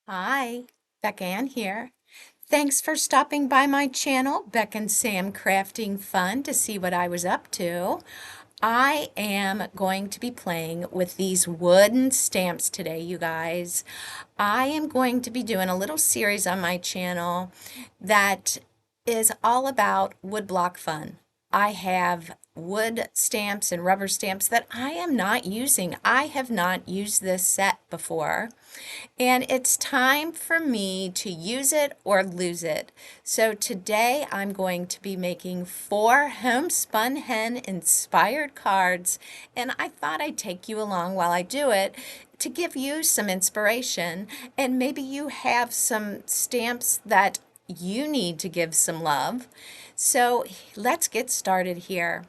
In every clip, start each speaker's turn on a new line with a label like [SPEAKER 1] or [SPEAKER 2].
[SPEAKER 1] Hi, Beck Ann here. Thanks for stopping by my channel, Beck and Sam Crafting Fun, to see what I was up to. I am going to be playing with these wooden stamps today, you guys. I am going to be doing a little series on my channel that is all about woodblock fun. I have wood stamps and rubber stamps that I am not using. I have not used this set before. And it's time for me to use it or lose it. So today I'm going to be making 4 homespun hen inspired cards, and I thought I'd take you along while I do it to give you some inspiration, and maybe you have some stamps that you need to give some love. So let's get started here.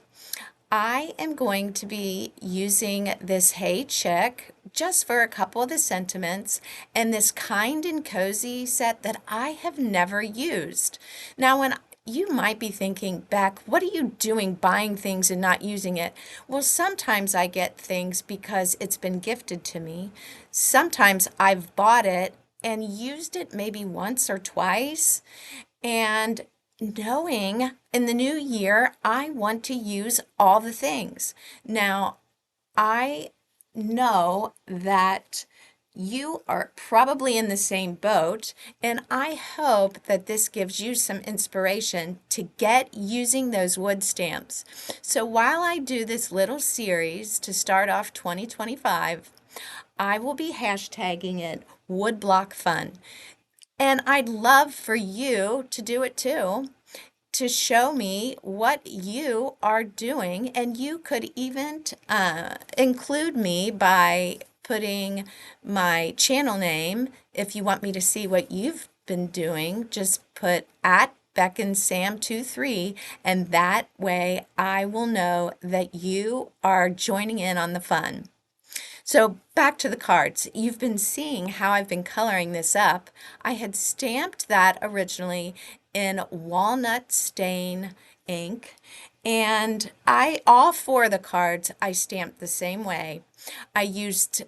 [SPEAKER 1] I am going to be using this Hey Chick just for a couple of the sentiments and this kind and cozy set that I have never used. Now, when you might be thinking, Beck, what are you doing buying things and not using it? Well, sometimes I get things because it's been gifted to me. Sometimes I've bought it and used it maybe once or twice. And knowing in the new year, I want to use all the things. Now, I know that you are probably in the same boat, and I hope that this gives you some inspiration to get using those wood stamps. So while I do this little series to start off 2025, I will be hashtagging it Woodblock Fun. And I'd love for you to do it too, to show me what you are doing. And you could even include me by putting my channel name. If you want me to see what you've been doing, just put at Beck and Sam 23, and that way I will know that you are joining in on the fun. So back to the cards. You've been seeing how I've been coloring this up. I had stamped that originally in walnut stain ink, and all 4 of the cards I stamped the same way. I used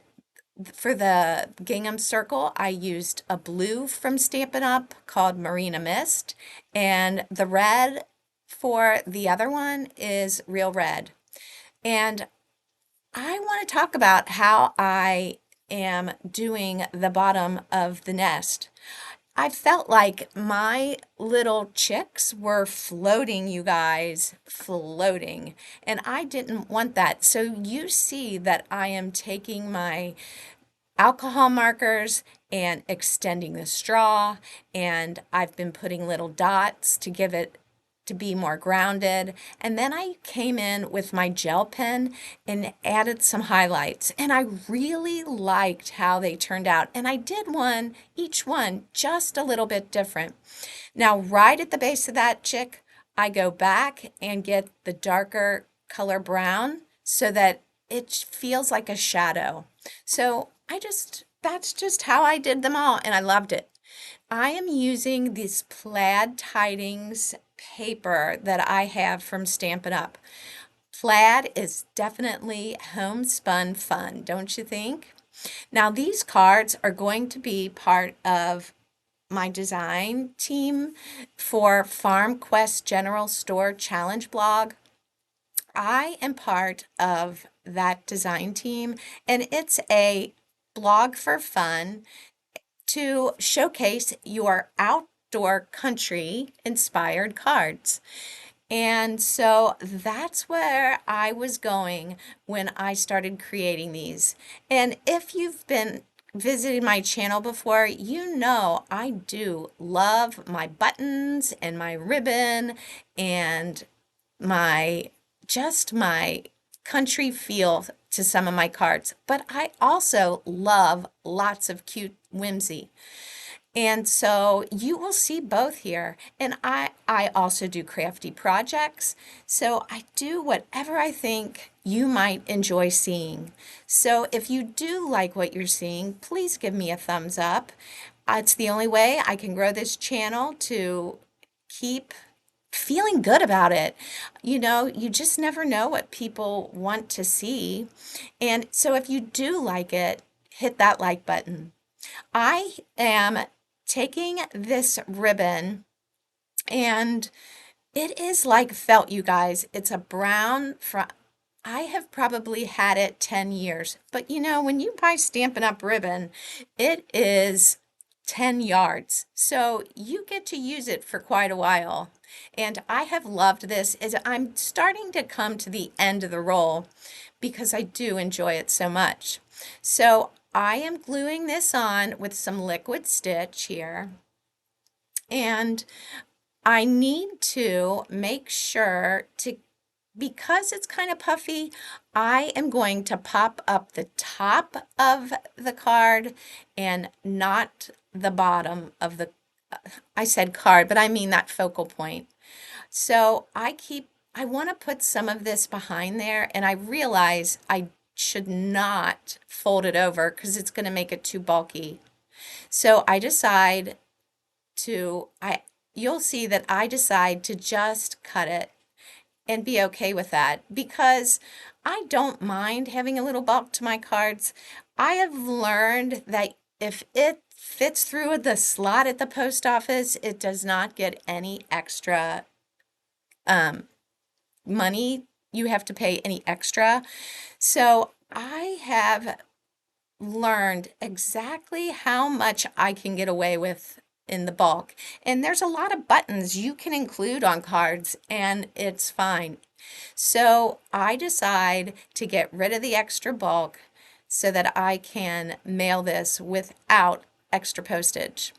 [SPEAKER 1] for the gingham circle, I used a blue from Stampin' Up called Marina Mist, and the red for the other one is Real Red. And I want to talk about how I am doing the bottom of the nest. I felt like my little chicks were floating, you guys, floating. And I didn't want that. So you see that I am taking my alcohol markers and extending the straw, and I've been putting little dots to give it to be more grounded. And then I came in with my gel pen and added some highlights, and I really liked how they turned out. And I did each one just a little bit different. Now, right at the base of that chick, I go back and get the darker color brown so that it feels like a shadow. So that's just how I did them all, and I loved it. I am using this plaid tidings paper that I have from Stampin' Up. Plaid is definitely homespun fun, don't you think? Now, these cards are going to be part of my design team for Farm Quest General Store Challenge blog. I am part of that design team, and it's a blog for fun to showcase your outdoor country inspired cards. And so that's where I was going when I started creating these. And if you've been visiting my channel before, you know I do love my buttons and my ribbon and my my country feel to some of my cards, but I also love lots of cute whimsy. And so you will see both here. And I also do crafty projects. So I do whatever I think you might enjoy seeing. So if you do like what you're seeing, please give me a thumbs up. It's the only way I can grow this channel to keep feeling good about it. You know, you just never know what people want to see. And so if you do like it, hit that like button. I am taking this ribbon, and it is like felt, you guys. It's a brown I have probably had it 10 years. But you know, when you buy Stampin' Up! Ribbon, it is 10 yards. So you get to use it for quite a while. And I have loved this as I'm starting to come to the end of the roll because I do enjoy it so much. So I am gluing this on with some liquid stitch here. And I need to make sure to, because it's kind of puffy, I am going to pop up the top of the card and not the bottom of the, I said card, but I mean that focal point. So I want to put some of this behind there, and I realize I should not fold it over because it's going to make it too bulky. So I decide you'll see that I decide to just cut it and be okay with that because I don't mind having a little bulk to my cards. I have learned that if it fits through the slot at the post office, it does not get any extra um, money. You have to pay any extra. So I have learned exactly how much I can get away with in the bulk. And there's a lot of buttons you can include on cards, and it's fine. So I decide to get rid of the extra bulk so that I can mail this without extra postage.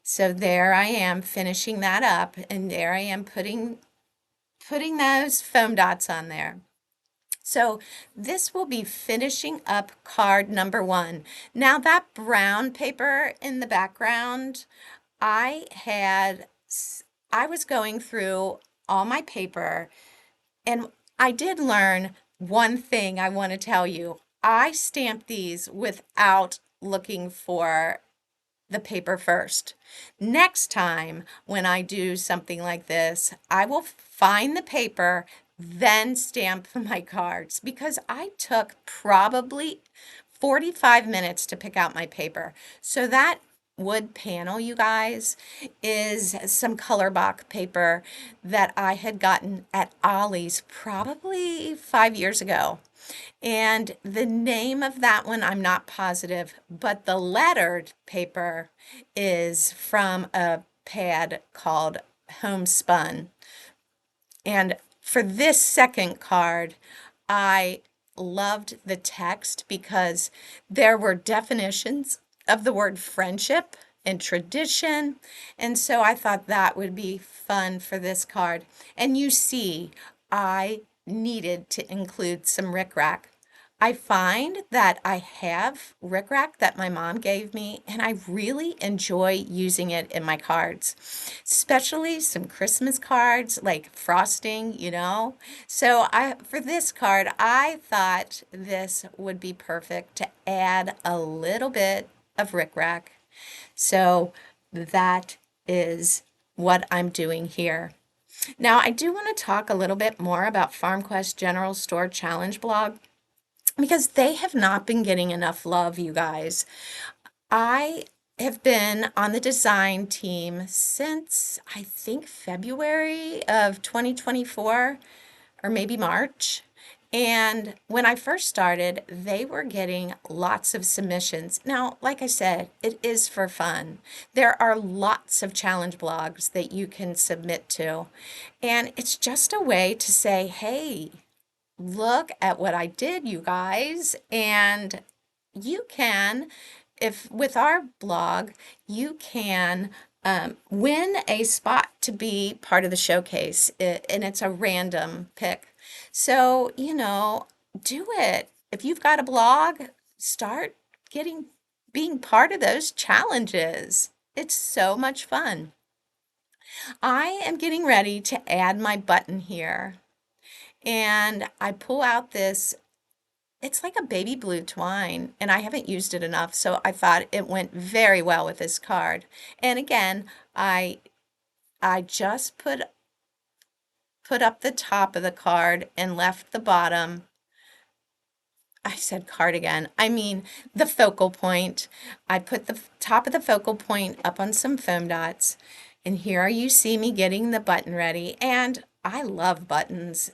[SPEAKER 1] So there I am finishing that up, and there I am putting those foam dots on there. So this will be finishing up card number 1. Now that brown paper in the background, I had, I was going through all my paper, and I did learn one thing I want to tell you. I stamped these without looking for the paper first. Next time when I do something like this, I will find the paper, then stamp my cards because I took probably 45 minutes to pick out my paper. So that wood panel, you guys, is some color box paper that I had gotten at Ollie's probably 5 years ago. And the name of that one, I'm not positive, but the lettered paper is from a pad called Homespun. And for this second card, I loved the text because there were definitions of the word friendship and tradition. And so I thought that would be fun for this card. And you see, I needed to include some rickrack. I find that I have rickrack that my mom gave me, and I really enjoy using it in my cards, especially some Christmas cards like frosting, you know. So for this card, I thought this would be perfect to add a little bit of rickrack. So that is what I'm doing here. Now, I do want to talk a little bit more about FarmQuest General Store Challenge blog because they have not been getting enough love, you guys. I have been on the design team since I think February of 2024 or maybe March. And when I first started, they were getting lots of submissions. Now, like I said, it is for fun. There are lots of challenge blogs that you can submit to. And it's just a way to say, hey, look at what I did, you guys. And you can, if with our blog, you can win a spot to be part of the showcase, and it's a random pick. So, you know, do it. If you've got a blog, start getting being part of those challenges. It's so much fun. I am getting ready to add my button here. And I pull out this, it's like a baby blue twine, and I haven't used it enough, so I thought it went very well with this card. And again, I just put up the top of the card and left the bottom I said cardigan. I mean the focal point. I put the top of the focal point up on some foam dots. And here you see me getting the button ready. And I love buttons.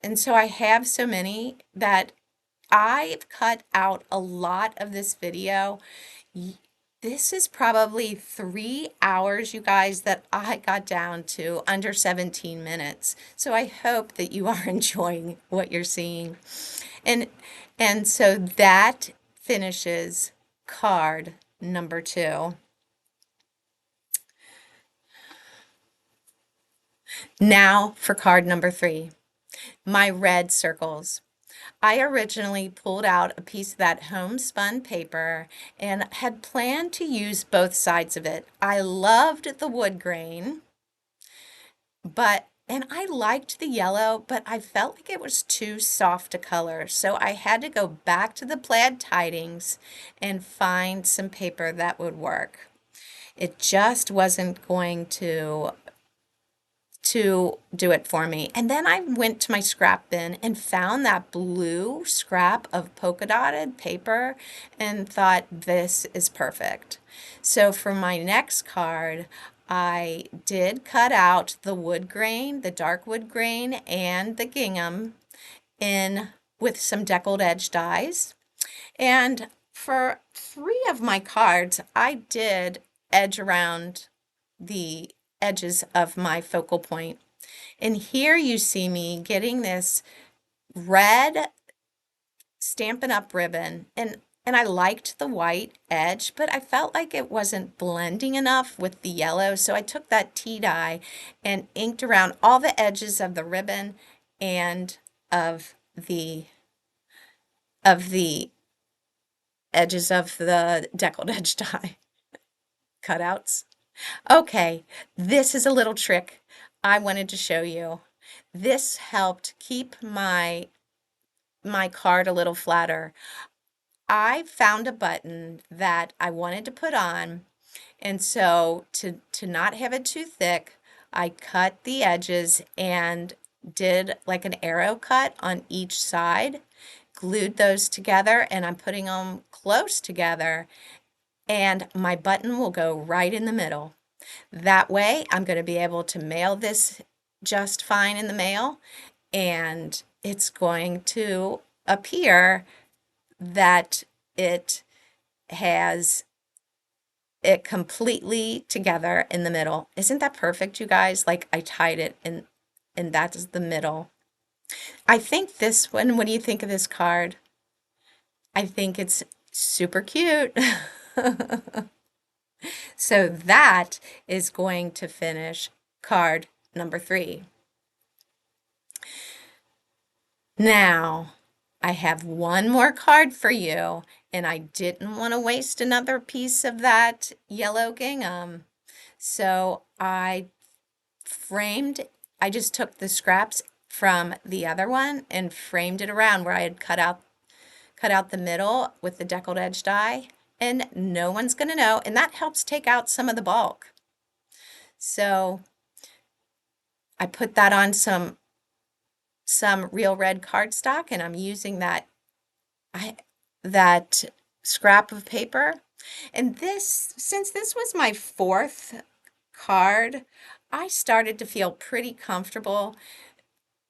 [SPEAKER 1] And so I have so many that I've cut out a lot of this video. This is probably 3 hours, you guys, that I got down to under 17 minutes. So I hope that you are enjoying what you're seeing. And and so that finishes card number 2. Now for card number 3, my red circles. I originally pulled out a piece of that homespun paper and had planned to use both sides of it. I loved the wood grain, and I liked the yellow, but I felt like it was too soft a color. So I had to go back to the plaid tidings and find some paper that would work. It just wasn't going to do it for me. And then I went to my scrap bin and found that blue scrap of polka dotted paper and thought, this is perfect. So for my next card, I did cut out the wood grain, the dark wood grain, and the gingham in with some deckled edge dies. And for 3 of my cards, I did edge around the edges of my focal point. And here you see me getting this red Stampin' Up ribbon, and I liked the white edge, but I felt like it wasn't blending enough with the yellow, so I took that tea dye and inked around all the edges of the ribbon and of the edges of the deckled edge die cutouts. Okay, this is a little trick I wanted to show you. This helped keep my card a little flatter. I found a button that I wanted to put on, and so to not have it too thick, I cut the edges and did like an arrow cut on each side, glued those together, and I'm putting them close together, and my button will go right in the middle. That way, I'm going to be able to mail this just fine in the mail, and it's going to appear that it has it completely together in the middle. Isn't that perfect, you guys? Like I tied it and that is the middle. I think this one, what do you think of this card? I think it's super cute. So that is going to finish card number 3. Now, I have one more card for you, and I didn't want to waste another piece of that yellow gingham. So I just took the scraps from the other one and framed it around where I had cut out the middle with the deckled edge die, and no one's going to know, and that helps take out some of the bulk. So I put that on some real red cardstock, and I'm using that scrap of paper. And since this was my 4th card, I started to feel pretty comfortable.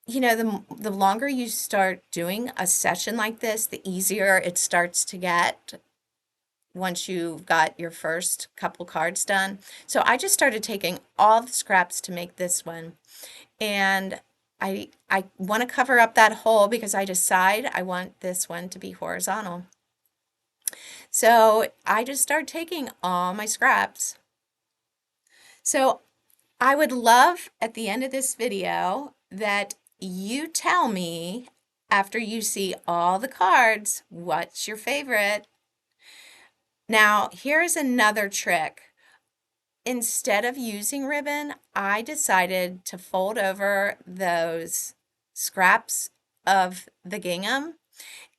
[SPEAKER 1] You know, the longer you start doing a session like this, the easier it starts to get once you've got your first couple cards done. So I just started taking all the scraps to make this one. And I want to cover up that hole because I decide I want this one to be horizontal. So I just start taking all my scraps. So I would love at the end of this video that you tell me, after you see all the cards, what's your favorite. Now, here's another trick. Instead of using ribbon, I decided to fold over those scraps of the gingham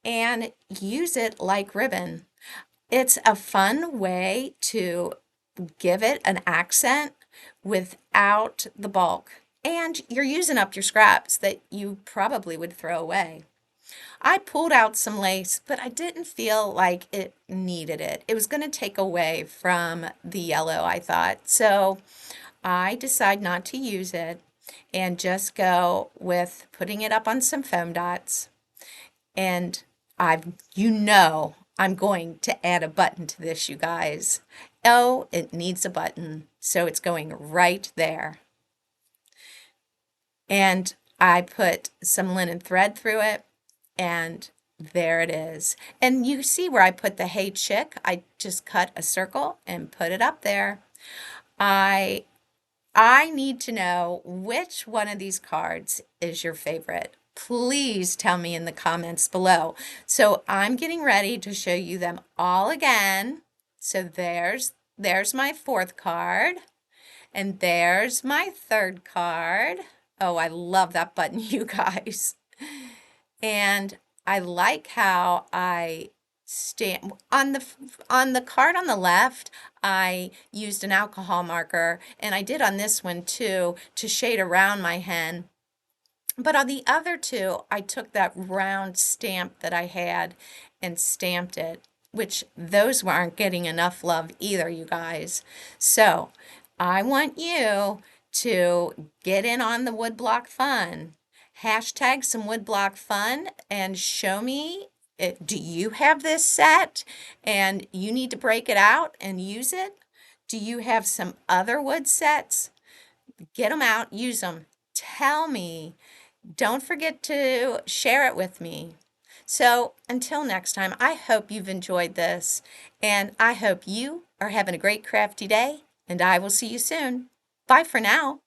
[SPEAKER 1] and use it like ribbon. It's a fun way to give it an accent without the bulk. And you're using up your scraps that you probably would throw away. I pulled out some lace, but I didn't feel like it needed it. It was going to take away from the yellow, I thought. So I decided not to use it and just go with putting it up on some foam dots. And I'm going to add a button to this, you guys. Oh, it needs a button. So it's going right there. And I put some linen thread through it, and there it is. And you see where I put the hey chick? I just cut a circle and put it up there. I I need to know which one of these cards is your favorite. Please tell me in the comments below. So I'm getting ready to show you them all again. So there's my fourth card, and there's my third card. Oh, I love that button, you guys. And I like how I stamp on the card on the left. I used an alcohol marker, and I did on this one too to shade around my hen. But on the other two, I took that round stamp that I had and stamped it, which those aren't getting enough love either, you guys. So I want you to get in on the woodblock fun. Hashtag some woodblock fun and show me, do you have this set and you need to break it out and use it? Do you have some other wood sets? Get them out, use them. Tell me. Don't forget to share it with me. So until next time, I hope you've enjoyed this, and I hope you are having a great crafty day, and I will see you soon. Bye for now.